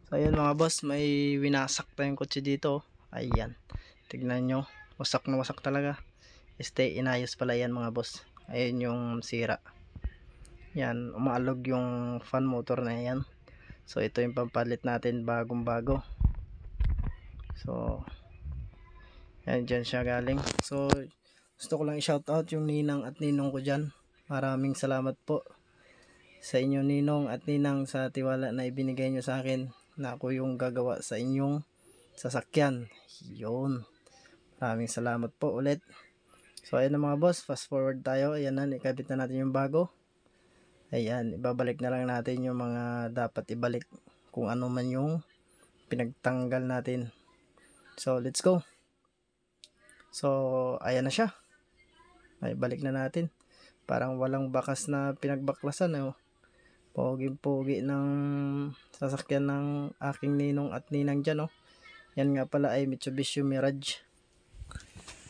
So ayan mga boss, may winasak tayong kotse dito. Ayan, tignan nyo, wasak na wasak talaga. Inayos pala yan mga boss. Ayan yung sira. Yan, umaalog yung fan motor na yan. So ito yung pampalit natin, bagong bago. So yan, dyan siya galing. So gusto ko lang i-shoutout yung ninang at ninong ko dyan. Maraming salamat po sa inyo ninong at ninang sa tiwala na ibinigay nyo sa akin na ako yung gagawa sa inyong sasakyan. Yun, maraming salamat po ulit. So ayan na mga boss, fast forward tayo. Ayan na, ikabit na natin yung bago. Ayan, ibabalik na lang natin yung mga dapat ibalik, kung ano man yung pinagtanggal natin. So let's go. So ayan na siya, ay balik na natin. Parang walang bakas na pinagbaklasan eh. Pogi-pogi ng sasakyan ng aking ninong at ninang dyan, oh. Yan nga pala ay Mitsubishi Mirage.